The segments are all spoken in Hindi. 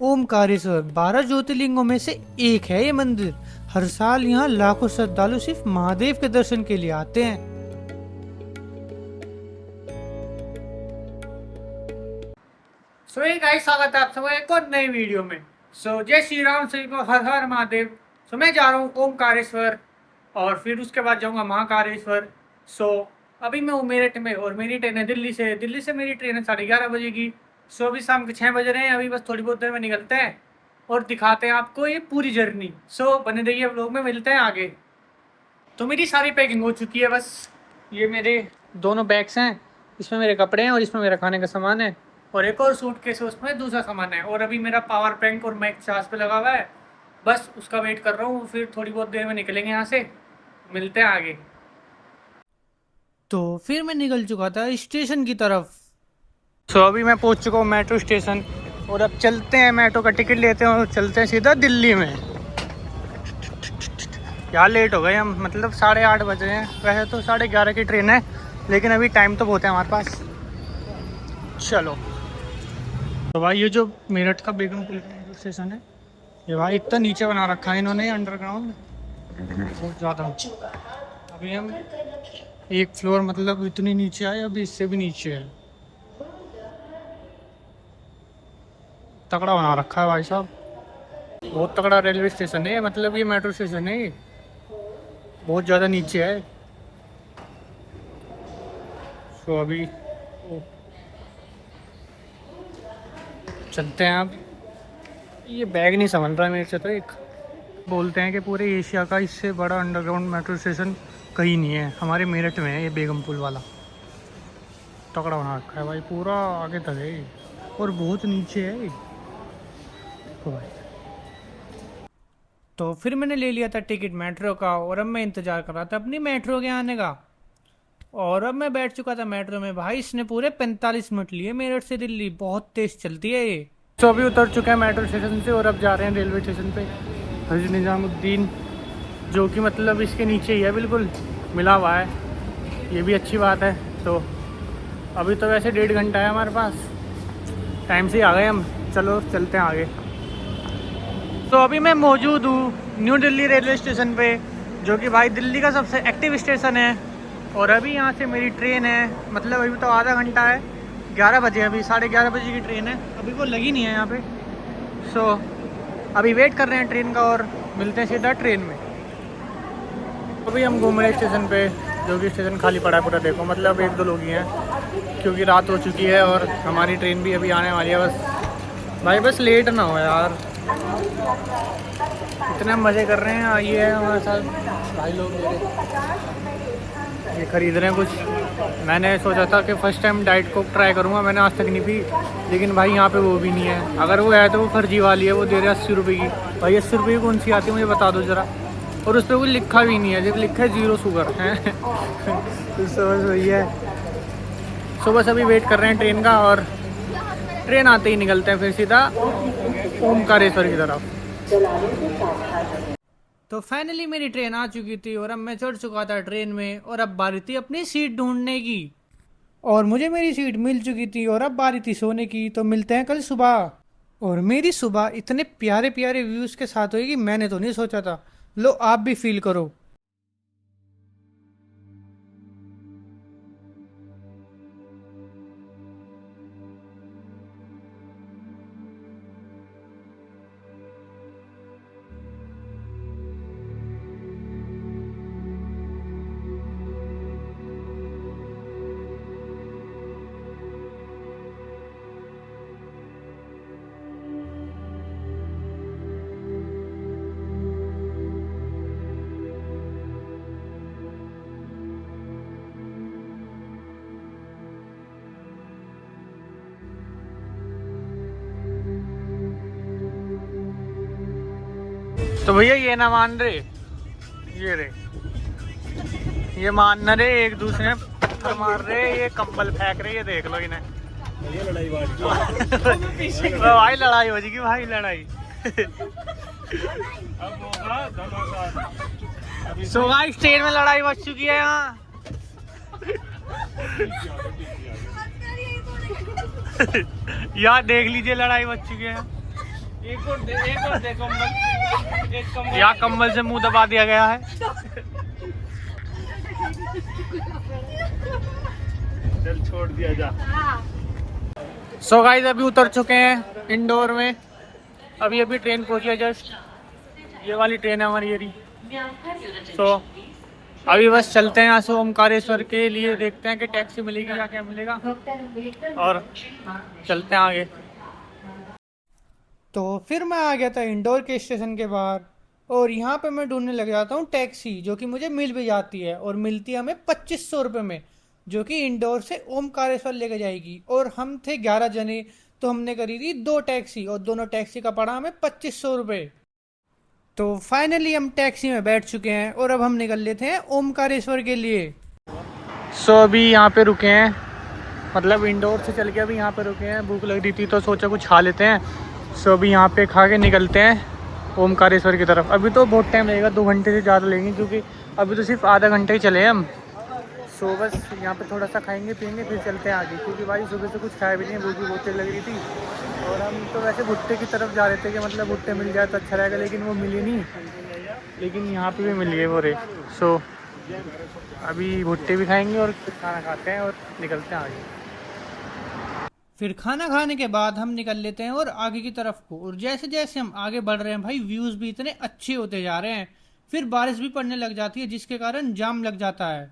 ओमकारेश्वर 12 ज्योतिर्लिंगों में से एक है ये मंदिर। हर साल यहाँ लाखों श्रद्धालु सिर्फ महादेव के दर्शन के लिए आते हैं। सो ये गाइस, स्वागत है आप सबका एक और नई वीडियो में। जय श्री राम, सभी को हर हर महादेव। मैं जा रहा हूँ ओमकारेश्वर और फिर उसके बाद जाऊँगा महाकालेश्वर। अभी मैं हूँ मेरठ में और मेरी ट्रेन है दिल्ली से मेरी ट्रेन है 11:30 बजे की। अभी शाम के 6 बज रहे हैं। अभी बस थोड़ी बहुत देर में निकलते हैं और दिखाते हैं आपको ये पूरी जर्नी। बने रहिए व्लॉग में, मिलते हैं आगे। तो मेरी सारी पैकिंग हो चुकी है। बस ये मेरे दोनों बैग्स हैं, इसमें मेरे कपड़े हैं और इसमें मेरा खाने का सामान है और एक और सूटकेस है, उसमें दूसरा सामान है। और अभी मेरा पावर बैंक और मैक चार्ज पे लगा हुआ है, बस उसका वेट कर रहा हूँ। फिर थोड़ी बहुत देर में निकलेंगे यहाँ से, मिलते हैं आगे। तो फिर मैं निकल चुका था स्टेशन की तरफ। अभी मैं पहुँच चुका हूँ मेट्रो स्टेशन और अब चलते हैं, मेट्रो का टिकट लेते हैं और चलते हैं सीधा दिल्ली में। यार लेट हो गए हम, मतलब 8:30 बज रहे हैं। वैसे तो 11:30 की ट्रेन है, लेकिन अभी टाइम तो बहुत है हमारे पास। चलो तो भाई, ये जो मेरठ का बेगमपुल का स्टेशन है, ये भाई इतना नीचे बना रखा है इन्होंने अंडरग्राउंड, बहुत ज़्यादा। अभी हम एक फ्लोर, मतलब इतनी नीचे आए, अभी इससे भी नीचे है। तगड़ा बना रखा है भाई साहब, बहुत तगड़ा रेलवे स्टेशन है। मतलब ये मेट्रो स्टेशन है, ये बहुत ज़्यादा नीचे है। अभी चलते हैं। अब ये बैग नहीं समझ रहा है मेरे से। तो एक बोलते हैं कि पूरे एशिया का इससे बड़ा अंडरग्राउंड मेट्रो स्टेशन कहीं नहीं है, हमारे मेरठ में है ये बेगमपुल वाला। तगड़ा बना रखा है भाई, पूरा आगे तक है और बहुत नीचे है भाई। तो फिर मैंने ले लिया था टिकट मेट्रो का और अब मैं इंतज़ार कर रहा था अपनी मेट्रो के आने का। और अब मैं बैठ चुका था मेट्रो में। भाई इसने पूरे 45 मिनट लिए मेरठ से दिल्ली, बहुत तेज़ चलती है ये। तो अभी उतर चुका है मेट्रो स्टेशन से और अब जा रहे हैं रेलवे स्टेशन पे हज़रत निज़ामुद्दीन, जो कि मतलब इसके नीचे ही है, बिल्कुल मिला हुआ है। ये भी अच्छी बात है। तो अभी तो वैसे 1.5 घंटा है हमारे पास, टाइम से ही आ गए हम। चलो चलते हैं आगे। तो अभी मैं मौजूद हूँ न्यू दिल्ली रेलवे स्टेशन पे, जो कि भाई दिल्ली का सबसे एक्टिव स्टेशन है। और अभी यहाँ से मेरी ट्रेन है, मतलब अभी तो आधा घंटा है, 11 बजे, अभी 11:30 बजे की ट्रेन है, अभी वो लगी नहीं है यहाँ पे। अभी वेट कर रहे हैं ट्रेन का और मिलते हैं सीधा ट्रेन में। अभी हम घूम रहे हैं स्टेशन पे, जो कि स्टेशन खाली पड़ा है पूरा। देखो मतलब 1-2 लोग ही हैं, क्योंकि रात हो चुकी है और हमारी ट्रेन भी अभी आने वाली है। बस भाई, बस लेट ना हो यार। इतने मज़े कर रहे हैं। आइए हमारे साथ भाई लोग, ये खरीद रहे हैं कुछ। मैंने सोचा था कि first time diet Coke try करूँगा, मैंने आज तक नहीं पी, लेकिन भाई यहाँ पे वो भी नहीं है। अगर वो है तो वो फर्जी वाली है, वो दे रहे हैं 80 रुपये की। भाई 80 रुपये की कौन सी आती है मुझे बता दो ज़रा। और उस पर कुछ लिखा भी नहीं है, जब लिखा है 0 शुगर है। तो समझ वही है। बस अभी वेट कर रहे हैं ट्रेन का और ट्रेन आते ही निकलते हैं फिर सीधा ओमकारेश्वर की तरफ। तो फाइनली मेरी ट्रेन आ चुकी थी और अब मैं चढ़ चुका था ट्रेन में और अब बारी थी अपनी सीट ढूंढने की। और मुझे मेरी सीट मिल चुकी थी और अब बारी थी सोने की। तो मिलते हैं कल सुबह। और मेरी सुबह इतने प्यारे प्यारे व्यूज़ के साथ होगी, मैंने तो नहीं सोचा था। लो आप भी फील करो। तो भैया ये ना मान रहे, ये रे, ये मान न रहे, एक दूसरे में पत्थर मार रहे, ये कंबल फेंक रहे, ये देख लो इन्हें। ये लड़ाई भाई, लड़ाई हो जाएगी भाई, लड़ाई। सो गाइस, ट्रेन में लड़ाई बच चुकी है यहाँ। यार देख लीजिए, लड़ाई बच चुकी है। एक और दे कंबल, एक कंबल। यहाँ कंबल से मुंह दबा दिया गया है। चल छोड़ दिया जा। सो गाइस अभी उतर चुके हैं इंदौर में। अभी ट्रेन पहुंची है जस्ट। ये वाली ट्रेन है हमारी ये। सो अभी बस चलते हैं यहाँ से ओमकारेश्वर के लिए, देखते हैं कि टैक्सी मिलेगी या क्या मिलेगा, और चलते हैं आगे। तो फिर मैं आ गया था इंदौर के स्टेशन के बाहर, और यहाँ पे मैं ढूंढने लग जाता हूँ टैक्सी, जो कि मुझे मिल भी जाती है, और मिलती है हमें 2500 रुपये में, जो कि इंदौर से ओमकारेश्वर लेके जाएगी। और हम थे 11 जने, तो हमने करी थी 2 टैक्सी, और दोनों टैक्सी का पड़ा हमें 2500 रुपये। तो फाइनली हम टैक्सी में बैठ चुके हैं, और अब हम निकल लेते हैं ओमकारेश्वर के लिए। सो अभी यहाँ पे रुके हैं, मतलब इंदौर से चल के अभी यहाँ पे रुके हैं। भूख लग रही थी तो सोचा कुछ खा लेते हैं। सो अभी यहाँ पे खा के निकलते हैं ओमकारेश्वर की तरफ। अभी तो बहुत टाइम लगेगा, 2 घंटे से ज़्यादा लगेंगे, क्योंकि अभी तो सिर्फ आधा घंटे ही चले हैं हम। सो बस यहाँ पे थोड़ा सा खाएंगे पियेंगे, फिर चलते हैं आगे, क्योंकि भाई सुबह से कुछ खाया भी नहीं, भूख भी बहुत तेज लग रही थी। और हम तो वैसे भुट्टे की तरफ जा रहे थे कि मतलब भुट्टे मिल जाए तो अच्छा रहेगा, लेकिन वो मिली नहीं। लेकिन यहाँ पे भी मिल गए वो रे। सो अभी भुट्टे भी खाएंगे और खाना खाते हैं और निकलते हैं आगे। फिर खाना खाने के बाद हम निकल लेते हैं और आगे की तरफ को। और जैसे जैसे हम आगे बढ़ रहे हैं भाई, व्यूज़ भी इतने अच्छे होते जा रहे हैं। फिर बारिश भी पड़ने लग जाती है, जिसके कारण जाम लग जाता है,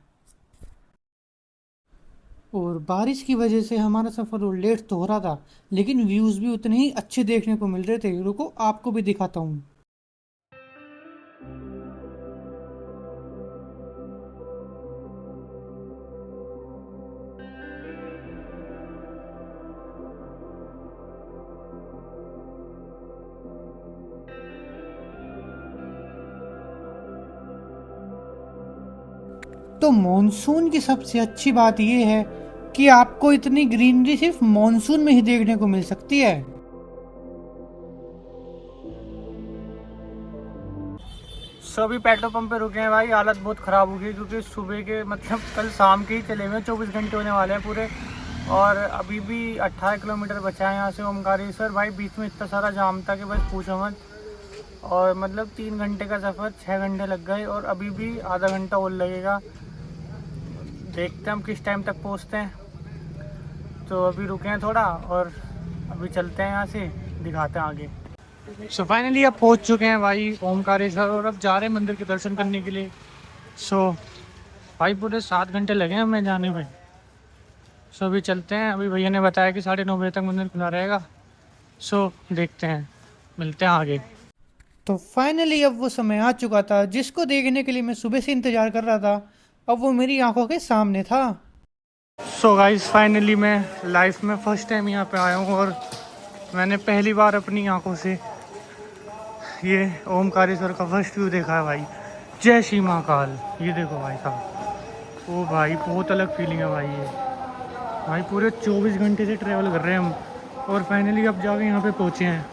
और बारिश की वजह से हमारा सफ़र और लेट तो हो रहा था, लेकिन व्यूज़ भी उतने ही अच्छे देखने को मिल रहे थे। रुको आपको भी दिखाता हूँ। तो मॉनसून की सबसे अच्छी बात यह है कि आपको इतनी ग्रीनरी सिर्फ मॉनसून में ही देखने को मिल सकती है। सभी पेट्रोल पंप पे रुके हैं भाई, हालत बहुत ख़राब हो गई, क्योंकि सुबह के मतलब कल शाम के ही चले हुए 24 घंटे होने वाले हैं पूरे, और अभी भी 18 किलोमीटर बचा है यहाँ से ओमकारेश्वर। भाई बीच में इतना सारा जाम था कि बस पूछो मत, और मतलब 3 घंटे का सफ़र 6 घंटे लग गए, और अभी भी आधा घंटा और लगेगा। देखते हैं हम किस टाइम तक पहुँचते हैं। तो अभी रुके हैं थोड़ा, और अभी चलते हैं यहाँ से, दिखाते हैं आगे। सो फाइनली अब पहुँच चुके हैं भाई ओमकारेश्वर, और अब जा रहे हैं मंदिर के दर्शन करने के लिए। सो भाई पूरे 7 घंटे लगे हैं हमें जाने में। सो अभी चलते हैं। अभी भैया ने बताया कि 9:30 बजे तक मंदिर खुला रहेगा। सो देखते हैं, मिलते हैं आगे। तो फाइनली अब वो समय आ चुका था जिसको देखने के लिए मैं सुबह से इंतज़ार कर रहा था। अब वो मेरी आंखों के सामने था। सो गाइस फाइनली मैं लाइफ में फ़र्स्ट टाइम यहाँ पे आया हूँ, और मैंने पहली बार अपनी आंखों से ये ओमकारेश्वर का फर्स्ट व्यू देखा है भाई। जय श्री महाकाल। ये देखो भाई साहब, ओ भाई बहुत अलग फीलिंग है भाई। ये भाई पूरे 24 घंटे से ट्रैवल कर रहे हैं हम, और फाइनली अब जाके यहाँ पे पहुँचे हैं।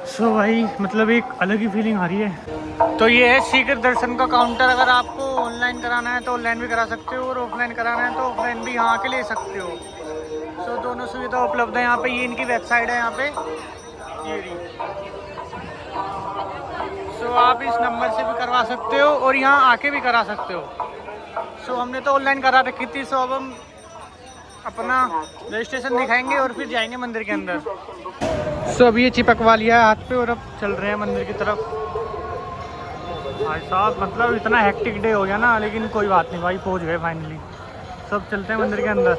सो भाई मतलब एक अलग ही फीलिंग आ रही है। तो ये है शीघ्र दर्शन का काउंटर। अगर आपको ऑनलाइन कराना है तो ऑनलाइन भी करा सकते हो, और ऑफलाइन कराना है तो ऑफलाइन भी यहाँ के ले सकते हो। सो दोनों सुविधा उपलब्ध है यहाँ पे। ये इनकी वेबसाइट है यहाँ पे, ये रही। सो आप इस नंबर से भी करवा सकते हो, और यहाँ आके भी करा सकते हो। सो हमने तो ऑनलाइन करा रखी थी। सो अब हम अपना रजिस्ट्रेशन दिखाएंगे और फिर जाएंगे मंदिर के अंदर। सो अभी ये चिपकवा लिया है हाथ पे, और अब चल रहे हैं मंदिर की तरफ। भाई साहब मतलब इतना हेक्टिक डे हो गया ना, लेकिन कोई बात नहीं भाई, पहुंच गए फाइनली। सब चलते हैं मंदिर के अंदर।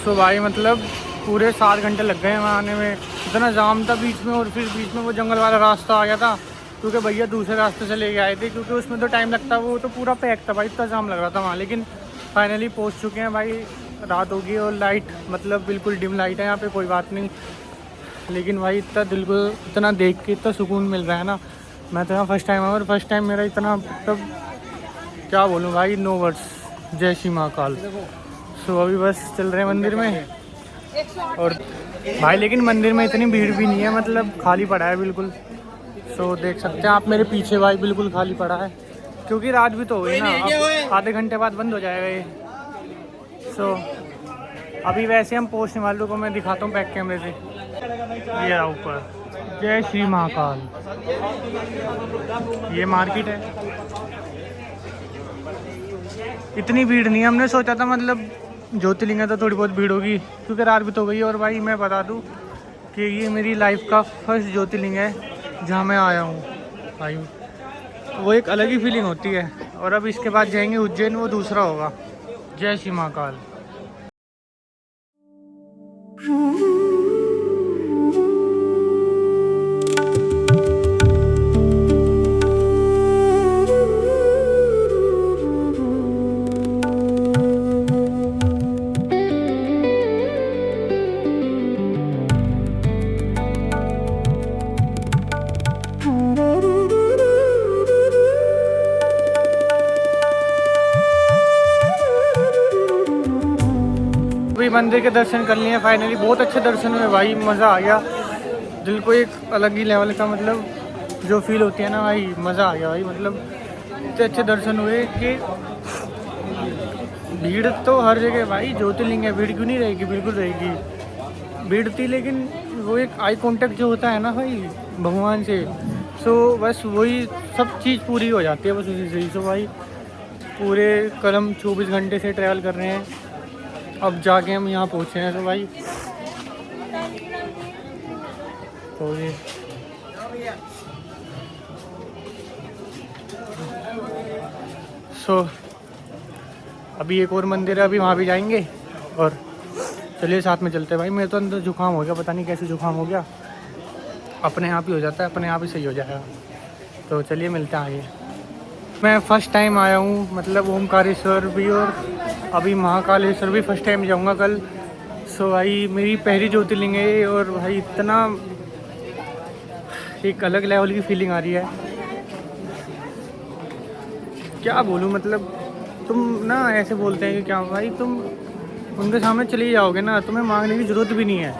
सो भाई मतलब पूरे 7 घंटे लग गए वहाँ आने में। इतना जाम था बीच में, और फिर बीच में वो जंगल वाला रास्ता आ गया था, क्योंकि भैया दूसरे रास्ते से लेके आए थे, क्योंकि उसमें तो टाइम लगता, वो तो पूरा पैक था भाई, इतना जाम लग रहा था वहाँ। लेकिन फाइनली पहुँच चुके हैं भाई। रात होगी और लाइट मतलब बिल्कुल डिम लाइट है यहाँ पे, कोई बात नहीं। लेकिन भाई इतना दिल को इतना देख के इतना सुकून मिल रहा है ना। मैं तो यहाँ फर्स्ट टाइम आया, और फर्स्ट टाइम मेरा इतना मतलब क्या बोलूँ भाई, नो वर्ड्स। जय श्री महाकाल। सो अभी बस चल रहे हैं मंदिर में, और भाई लेकिन मंदिर में इतनी भीड़ भी नहीं है, मतलब खाली पड़ा है बिल्कुल। सो देख सकते हैं आप मेरे पीछे भाई, बिल्कुल खाली पड़ा है, क्योंकि रात भी तो हो गई ना। अब आधे घंटे बाद बंद हो जाएगा ये। सो अभी वैसे हम पहुँचने वालों को मैं दिखाता हूँ बैक कैमरे से। ये रहा ऊपर, जय श्री महाकाल। ये मार्केट है, इतनी भीड़ नहीं है। हमने सोचा था मतलब ज्योतिर्लिंग है तो थोड़ी बहुत भीड़ होगी, क्योंकि रात भी तो गई। और भाई मैं बता दूं कि ये मेरी लाइफ का फर्स्ट ज्योतिर्लिंग है जहाँ मैं आया हूँ भाई। वो एक अलग ही फीलिंग होती है। और अब इसके बाद जाएंगे उज्जैन, वो दूसरा होगा। जय श्री महाकाल। अभी मंदिर के दर्शन कर लिए फाइनली, बहुत अच्छे दर्शन हुए भाई, मज़ा आ गया। दिल को एक अलग ही लेवल का मतलब जो फील होती है ना भाई, मज़ा आ गया भाई। मतलब इतने अच्छे दर्शन हुए कि भीड़ तो हर जगह भाई, ज्योतिर्लिंग है, भीड़ क्यों नहीं रहेगी, बिल्कुल रहेगी। भीड़ थी लेकिन वो एक आई कांटेक्ट जो होता है ना भाई भगवान से, सो बस वही सब चीज़ पूरी हो जाती है बस उसी से ही। सो भाई पूरे कलम 24 घंटे से ट्रैवल कर रहे हैं, अब जाके हम यहाँ पहुँचे हैं। तो भाई तो ये अभी एक और मंदिर है, अभी वहाँ भी जाएंगे। और चलिए साथ में चलते हैं भाई। मेरे तो अंदर जुकाम हो गया, पता नहीं कैसे जुकाम हो गया, अपने आप ही हो जाता है, अपने आप ही सही हो जाएगा। तो चलिए मिलते हैं आगे। मैं फ़र्स्ट टाइम आया हूँ मतलब ओमकारेश्वर भी, और अभी महाकालेश्वर भी फर्स्ट टाइम जाऊँगा कल। सो भाई मेरी पहली ज्योतिर्लिंग है ये, और भाई इतना एक अलग लेवल की फीलिंग आ रही है, क्या बोलूँ। मतलब तुम ना ऐसे बोलते हैं कि क्या भाई तुम उनके सामने चले जाओगे ना, तुम्हें मांगने की ज़रूरत भी नहीं है।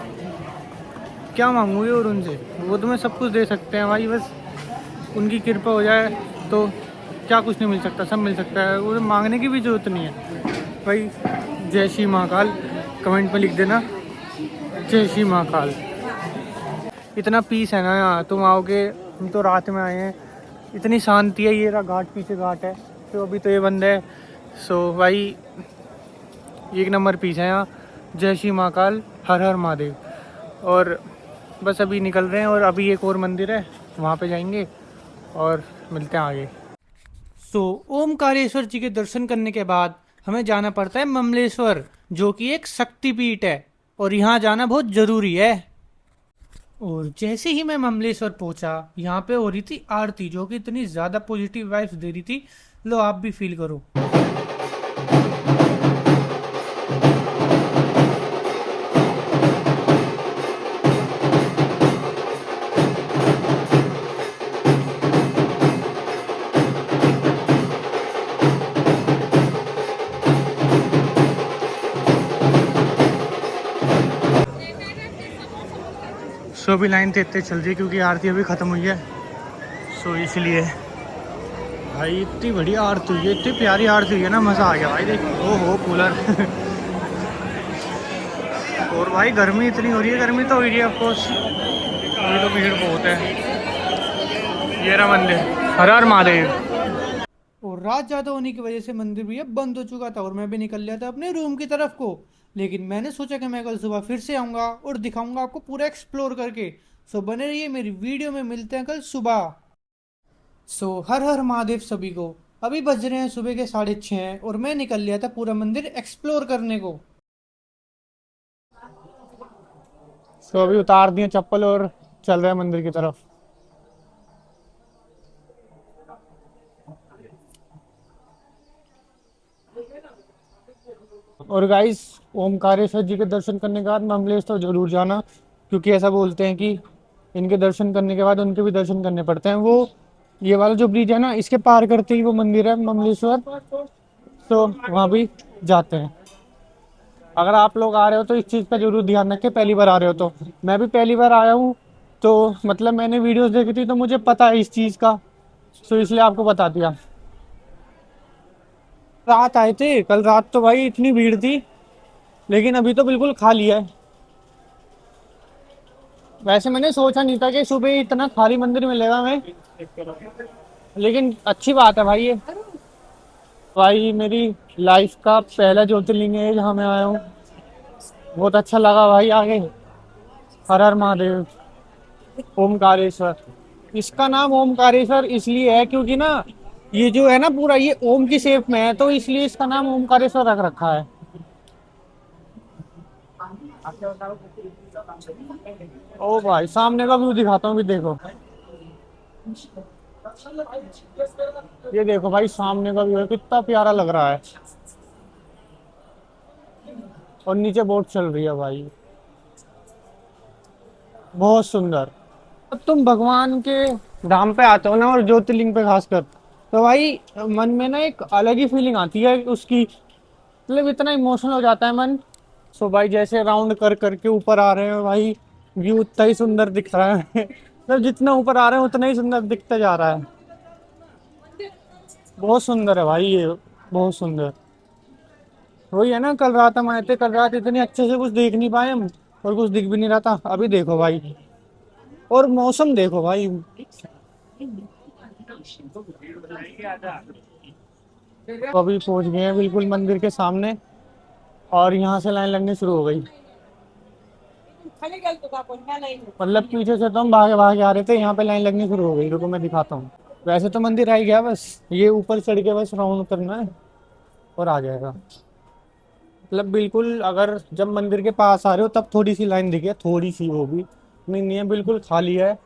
क्या मांगोगे और उनसे, वो तुम्हें सब कुछ दे सकते हैं भाई, बस उनकी कृपा हो जाए तो क्या कुछ नहीं मिल सकता, सब मिल सकता है। उन्हें मांगने की भी ज़रूरत नहीं है भाई। जय श्री महाकाल कमेंट में लिख देना, जय श्री महाकाल। इतना पीस है ना यहाँ, तुम आओगे, हम तो रात में आए हैं, इतनी शांति है। ये रहा घाट, पीछे घाट है, तो अभी तो ये बंद है। सो भाई एक नंबर पीस है यहाँ। जय श्री महाकाल, हर हर महादेव। और बस अभी निकल रहे हैं, और अभी एक और मंदिर है वहाँ पे जाएंगे और मिलते हैं आगे। ओमकारेश्वर जी के दर्शन करने के बाद हमें जाना पड़ता है ममलेश्वर, जो कि एक शक्तिपीठ है, और यहाँ जाना बहुत ज़रूरी है। और जैसे ही मैं ममलेश्वर पहुंचा, यहाँ पे हो रही थी आरती, जो कि इतनी ज़्यादा पॉजिटिव वाइब्स दे रही थी। लो आप भी फील करो। सो अभी लाइन तेज चल रही है क्योंकि आरती अभी ख़त्म हुई है, सो इसलिए भाई इतनी बढ़िया आरती हुई है, इतनी प्यारी आरती हुई है ना, मज़ा आ गया भाई। देख ओ हो कूलर और भाई गर्मी इतनी हो रही है, गर्मी तो हो रही है ऑफकोर्स, अभी तो भीड़ बहुत है। ये रहा मंदिर, हर हर महादेव। और रात ज़्यादा होने की वजह से मंदिर भी अब बंद हो चुका था, और मैं भी निकल लिया था अपने रूम की तरफ को। लेकिन मैंने सोचा कि मैं कल सुबह फिर से आऊँगा और दिखाऊंगा आपको पूरा एक्सप्लोर करके। सो बने रहिए मेरी वीडियो में, मिलते हैं कल सुबह। सो हर हर महादेव सभी को। अभी बज रहे हैं सुबह के 6:30 और मैं निकल लिया था पूरा मंदिर एक्सप्लोर करने को। सो अभी उतार दिए चप्पल और चल रहे हैं मंदिर की तरफ। और गाइस ओमकारेश्वर जी के दर्शन करने के बाद ममलेश्वर तो जरूर जाना, क्योंकि ऐसा बोलते हैं कि इनके दर्शन करने के बाद उनके भी दर्शन करने पड़ते हैं। वो ये वाला जो ब्रिज है ना, इसके पार करते ही वो मंदिर है ममलेश्वर, तो वहाँ भी जाते हैं। अगर आप लोग आ रहे हो तो इस चीज़ का जरूर ध्यान रखें, पहली बार आ रहे हो तो। मैं भी पहली बार आया हूँ, तो मतलब मैंने वीडियोस देखी थी तो मुझे पता है इस चीज़ का, तो इसलिए आपको बता दिया। रात आए थे, कल रात तो भाई इतनी भीड़ थी, लेकिन अभी तो बिल्कुल खाली है। वैसे मैंने सोचा नहीं था कि सुबह इतना खाली मंदिर मिलेगा हमें, लेकिन अच्छी बात है भाई ये। भाई मेरी लाइफ का पहला ज्योतिर्लिंग है जहाँ मैं आया हूँ। बहुत अच्छा लगा भाई। आगे हर हर महादेव, ओमकारेश्वर। इसका नाम ओमकारेश्वर इसलिए है क्योंकि ना ये जो है ना पूरा ये ओम की शेप में है, तो इसलिए इसका नाम ओमकारेश्वर रख रखा है। ओ भाई सामने का व्यू दिखाता हूँ भी देखो। ये देखो भाई सामने का व्यू है, कितना प्यारा लग रहा है। और नीचे बोट चल रही है भाई, बहुत सुंदर। जब तुम भगवान के धाम पे आते हो ना, और ज्योतिर्लिंग पे खासकर, तो भाई मन में ना एक अलग ही फीलिंग आती है उसकी। मतलब इतना इमोशनल हो जाता है मन। सो भाई जैसे राउंड कर करके ऊपर आ रहे हैं भाई, व्यू उतना ही सुंदर दिख रहा है। मतलब जितना ऊपर आ रहे हैं उतना ही सुंदर दिखता जा रहा है। बहुत सुंदर है भाई ये, बहुत सुंदर। वही है ना, कल रात हम आए थे, कल रात इतने अच्छे से कुछ देख नहीं पाए हम, और कुछ दिख भी नहीं रहा था। अभी देखो भाई, और मौसम देखो भाई। तो अभी पहुंच गए हैं बिल्कुल मंदिर के सामने, और यहाँ से लाइन लगनी शुरू हो गई। मतलब पीछे से तो हम भागे भागे आ रहे थे, यहाँ पे लाइन लगनी शुरू हो गई। रुको मैं दिखाता हूँ। वैसे तो मंदिर आ ही गया, बस ये ऊपर चढ़ के बस राउंड करना है और आ जाएगा। मतलब बिल्कुल अगर जब मंदिर के पास आ रहे हो तब थोड़ी सी लाइन दिखे, थोड़ी सी, वो भी नहीं है, बिल्कुल खाली है।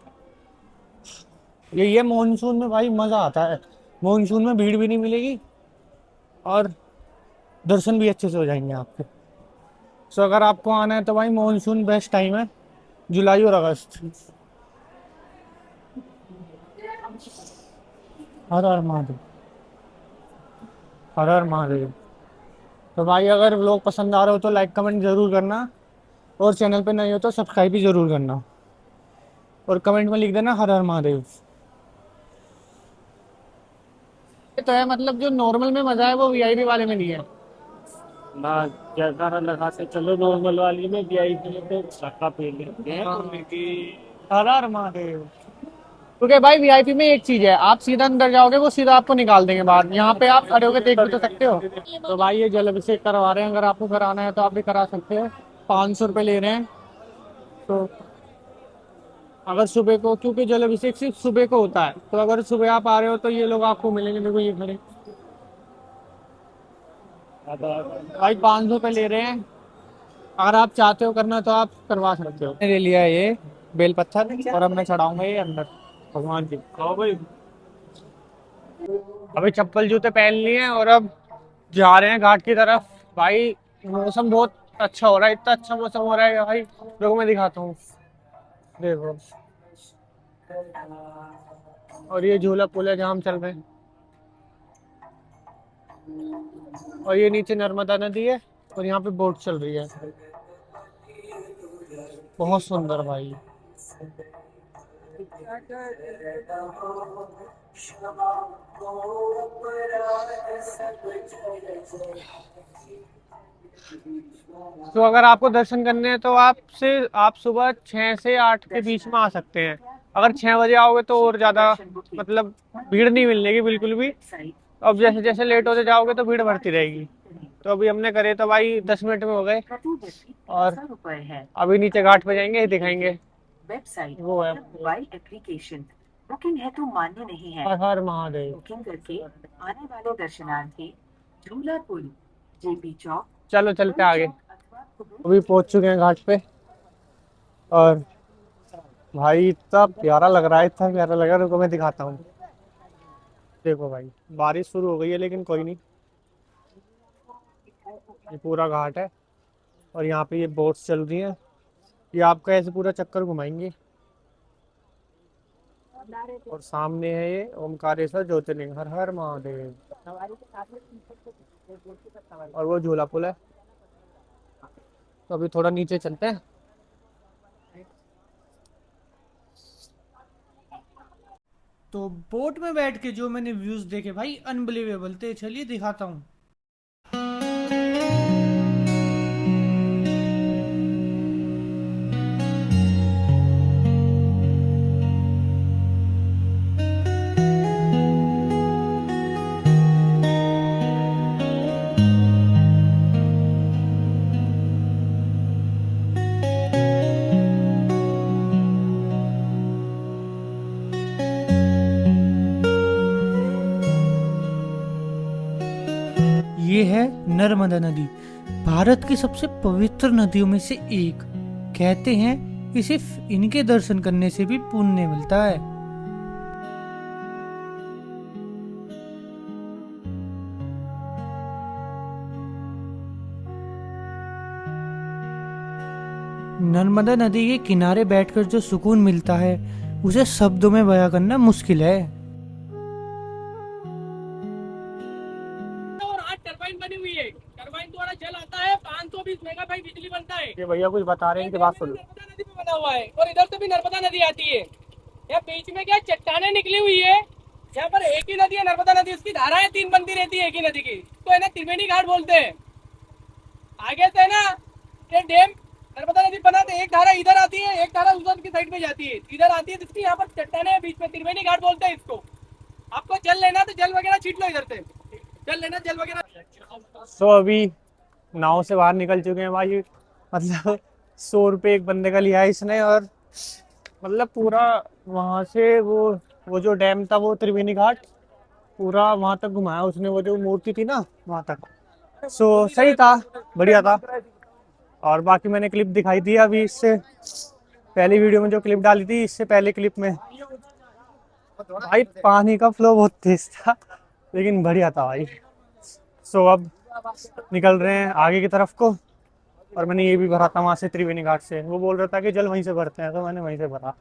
यही है मॉनसून में भाई, मजा आता है। मॉनसून में भीड़ भी नहीं मिलेगी और दर्शन भी अच्छे से हो जाएंगे आपके। सो अगर आपको आना है तो भाई मॉनसून बेस्ट टाइम है, जुलाई और अगस्त। हर हर महादेव, हर हर महादेव। तो भाई अगर व्लॉग पसंद आ रहे हो तो लाइक कमेंट जरूर करना, और चैनल पे नए हो तो सब्सक्राइब भी जरूर करना, और कमेंट में लिख देना हर हर महादेव। ये तो है, मतलब जो नॉर्मल में मजा है वो वीआईपी वाले में नहीं है ना, जयकारा लगाते चलो नॉर्मल वाली में, वीआईपी में तो धक्का पे लेते हैं हाँ। उनकी। हर हर महादेव। क्योंकि भाई वीआईपी में एक चीज है, आप सीधा अंदर जाओगे वो सीधा आपको निकाल देंगे बाहर, यहाँ पे आप खड़े होकर देख भी तो सकते हो। तो भाई ये जल अभिषेक करवा रहे हैं, अगर आपको कराना है तो आप भी करा सकते हैं। 500 रुपये ले रहे हैं। तो अगर सुबह को, क्योंकि जल अभिषेक सिर्फ सुबह को होता है, तो अगर सुबह आप आ रहे हो तो ये लोग आपको मिलेंगे, देखो ये खड़े। भाई 500 रुपये ले रहे हैं। अगर आप चाहते हो करना तो आप करवा सकते हो। मैंने ले लिया है ये बेल पत्थर, और अब मैं चढ़ाऊंगा ये अंदर भगवान जी। हाँ भाई। अभी चप्पल जूते पहन लिए हैं और अब जा रहे हैं घाट की तरफ। भाई मौसम बहुत अच्छा हो रहा है, इतना अच्छा मौसम हो रहा है भाई। देखो मैं दिखाता हूँ, देखो। और ये झूला पुल है जहाँ हम चल रहे हैं, और ये नीचे नर्मदा नदी है, और यहाँ पे बोट चल रही है। बहुत सुंदर भाई। तो अगर आपको दर्शन करने हैं तो आप सुबह 6 से 8 के बीच में आ सकते हैं। अगर 6 बजे आओगे तो और ज्यादा, मतलब भीड़ नहीं मिलेगी बिल्कुल भी। अब जैसे जैसे लेट होते जाओगे तो भीड़ बढ़ती रहेगी। तो अभी हमने करे तो भाई 10 मिनट में हो गए, और अभी नीचे घाट पे जाएंगे, दिखाएंगे वेबसाइट वो है। मोबाइल एप्लीकेशन बुकिंग हेतु मान्य नहीं है। हर हर महादेव। बुकिंग करके आने वाले दर्शनार्थी झूला पुल, जेपी चौक, चलो चलते आगे। अथवा कुबेर अभी पहुंच चुके हैं घाट पे, और भाई इतना प्यारा लग रहा है, इतना प्यारा लग रहा है। रुको मैं दिखाता हूँ। देखो भाई बारिश शुरू हो गई है, लेकिन कोई नहीं। ये पूरा घाट है, और यहाँ पे ये बोट्स चल रही हैं। ये आपका ऐसे पूरा चक्कर घुमाएंगे। और सामने है ये ओमकारेश्वर ज्योतिर्लिंग, हर हर महादेव। और वो झूला पुल है। तो अभी थोड़ा नीचे चलते हैं। तो बोट में बैठ के जो मैंने व्यूज देखे भाई, अनबिलीवेबल थे। चलिए दिखाता हूँ। ये है नर्मदा नदी, भारत की सबसे पवित्र नदियों में से एक। कहते हैं कि सिर्फ इनके दर्शन करने से भी पुण्य मिलता है। नर्मदा नदी के किनारे बैठकर जो सुकून मिलता है उसे शब्दों में बयां करना मुश्किल है। और आज टरबाइन बनी हुई है, टरबाइन द्वारा जल आता है, 520 मेगावाट बिजली बनता है। ये भैया कुछ बता रहे हैं कि बात सुनो। नर्मदा नदी में बना हुआ है और इधर से भी नर्मदा नदी आती है। यहाँ बीच में क्या चट्टाने निकली हुई है, यहाँ पर एक ही नदी है नर्मदा नदी, उसकी धाराएं 3 बनती रहती है एक ही नदी की, तो है ना त्रिवेणी घाट बोलते हैं। आगे से है ना ये डैम नर्मदा नदी बना तो एक धारा इधर आती है, एक धारा उधर की साइड में जाती है, इधर आती है, जिसकी यहाँ पर चट्टाने हैं बीच में, त्रिवेणी घाट बोलते हैं इसको। आपको जल लेना तो जल वगैरह छीट लो, इधर से जल लेना, जल वगैरह। सो अभी नाव से बाहर निकल चुके हैं भाई। मतलब 100 रुपये एक बंदे का लिया है इसने, और मतलब पूरा वहाँ से वो जो डैम था, वो त्रिवेणी घाट पूरा वहाँ तक घुमाया उसने, वो जो मूर्ति थी ना वहाँ तक। सो सही था, बढ़िया था। और बाकी मैंने क्लिप दिखाई थी अभी, इससे पहली वीडियो में जो क्लिप डाली थी, इससे पहले क्लिप में भाई पानी का फ्लो बहुत तेज था, लेकिन बढ़िया था भाई। सो अब निकल रहे हैं आगे की तरफ को। और मैंने ये भी भरा था वहां से त्रिवेणी घाट से, वो बोल रहा था कि जल वहीं से भरते हैं, तो मैंने वहीं से भरा।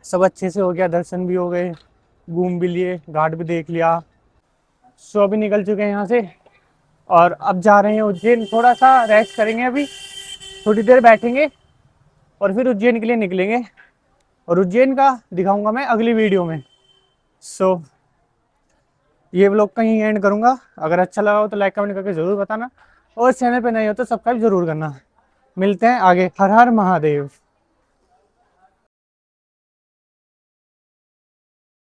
सब अच्छे से हो गया, दर्शन भी हो गए, घूम भी लिए, घाट भी देख लिया। सो अभी निकल चुके हैं यहाँ से और अब जा रहे हैं उज्जैन। थोड़ा सा रेस्ट करेंगे, अभी थोड़ी देर बैठेंगे और फिर उज्जैन के लिए निकलेंगे। और उज्जैन का दिखाऊंगा मैं अगली वीडियो में। सो ये व्लॉग कहीं एंड करूंगा। अगर अच्छा लगा हो तो लाइक कमेंट करके ज़रूर बताना, और चैनल पे नए हो तो सब्सक्राइब जरूर करना। मिलते हैं आगे। हर हर महादेव।